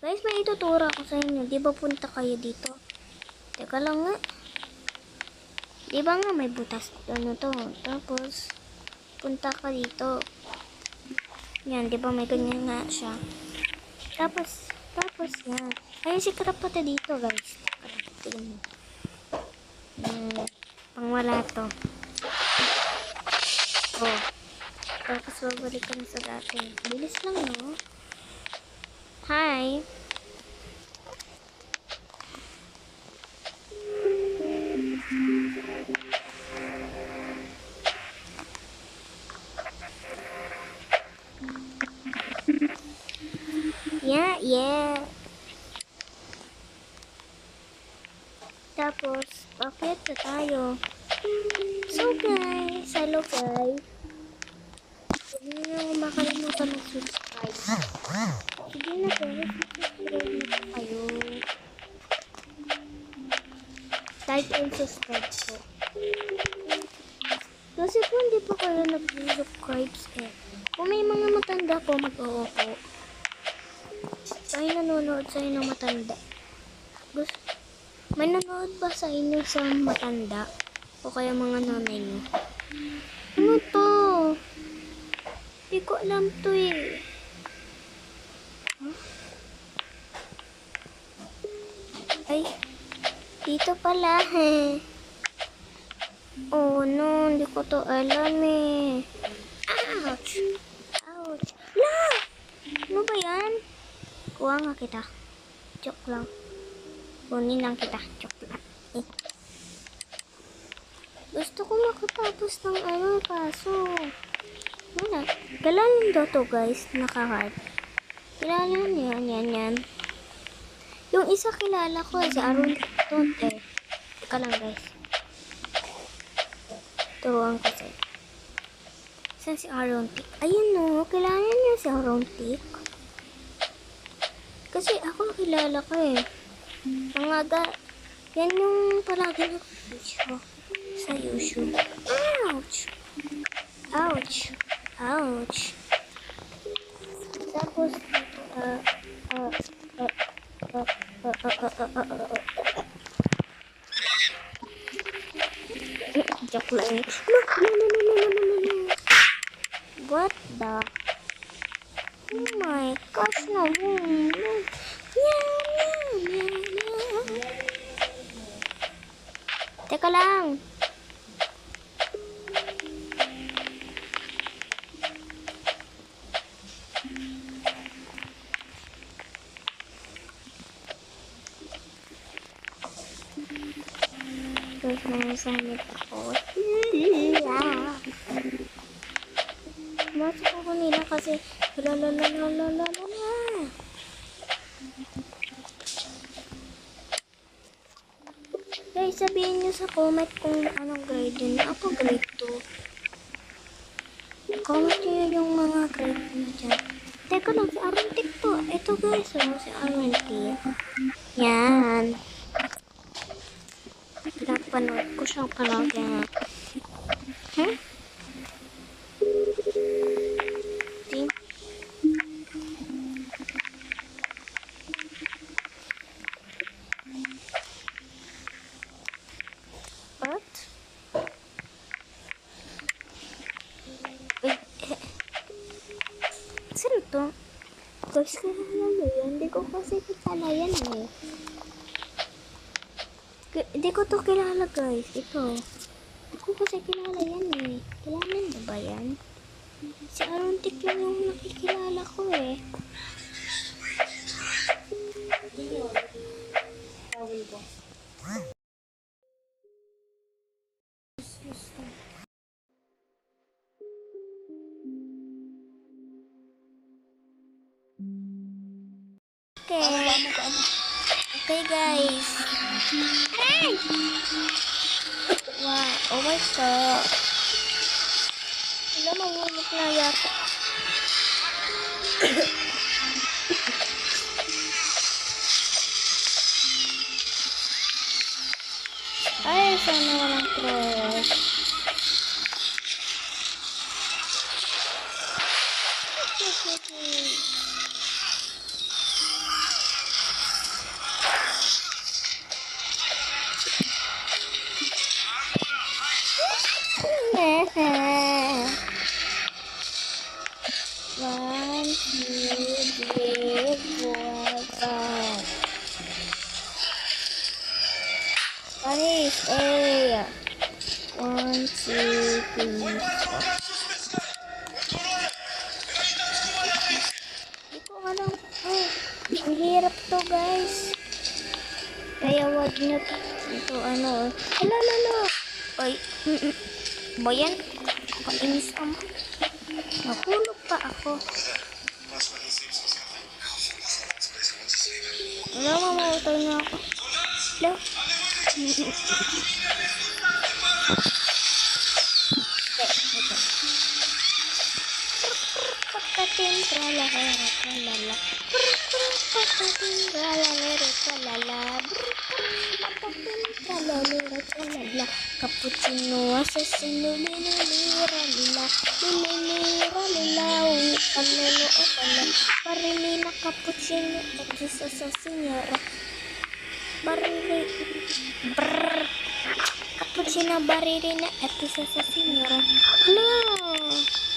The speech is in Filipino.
Guys, may ituturo ako sa inyo. Di ba punta kayo dito? Teka lang nga. Di ba nga may butas ano to? Tapos, punta ka dito. Yan, di ba may ganyan nga siya. Tapos yan. Ayun si Karapata dito, guys. Tingnan mo. Pangwala to. Oh. Tapos babalik ka na sa dati. Bilis lang, no? Hi. Yeah. Tapos, packet na tayo. So guys, hello guys. Hindi nyo makalimutan mag-subscribe. Sige na guys, subscribe na po kayo. Like and subscribe po. Kasi po hindi po kayo nag-subscribe kung may mga matanda po mag-oo po. Ay nanonood sa inyo matanda. May nanonood ba sa inyo sa matanda? O kaya mga nanay nyo? Ano to? Hindi ko alam to eh. Huh? Ay, dito pala eh. Oh no, hindi ko to alam eh. Ouch! La! Ano ba yan? Kuha nga kita. Joke lang. Kunin lang kita. Joke lang. Gusto ko makatapos ng kaso. Wala. Kailangan daw to guys, naka-heart. Kilala niyo yan. Yung isa kilala ko, si Aaron Tonte. Teka lang guys. Turuan ko sa'yo. Saan si Aaron Tick? Ayun no, kilala niyo si Aaron Tick. Kasi ako kilala ko eh. Yan yung palagi nag-video sa YouTube. Ouch! Tapos, joke lang eh. No. What the? Oh my gosh, no. Teka lang. Guys, nanasamit ako. Masok ako nila kasi lalalala. Guys, sabihin nyo sa comment kung anong grade yun. Ako grade 2. Comment nyo yung mga grade nyo dyan. Teka lang, si Aaron Tick po. Ito guys, si Aaron Tick. Yan. Pinapanood ko siyang palagi. Huh? What? Sino to? Guys, kilala mo yan? Hindi ko kasi kilala yan eh. Hindi ko to kilala guys. Ito. Hindi ko kasi kilala yan eh. Kilala mo ba yan? Si Aaron Tick lang yung nakikilala ko eh. Okay guys. Aray! Wow, oh my god. Wala, mahulog na yata. Ay, sana walang cross. Paris, eh. 1, 2, 3, 4. Hindi ko alam. Oh, ang hirap to, guys. Kaya wag nyo ito, ano. Lalo. Oy, Boyan, kainis ka mo. Nahulog pa ako. Wala, mamawutay na ako. Hello? Pagkatin, tralalera, tralala. Pagkatin, tralalera, tralala. Pagkatin, tralalera, tralala. Cappuccino, assassino, lililira, lila. Lililira, lila. Kalelo, o kala. Parilina, cappuccino, exis, assasinera. Barili, brrr. Cappuccino, baririna, exis, assasinera. Hello.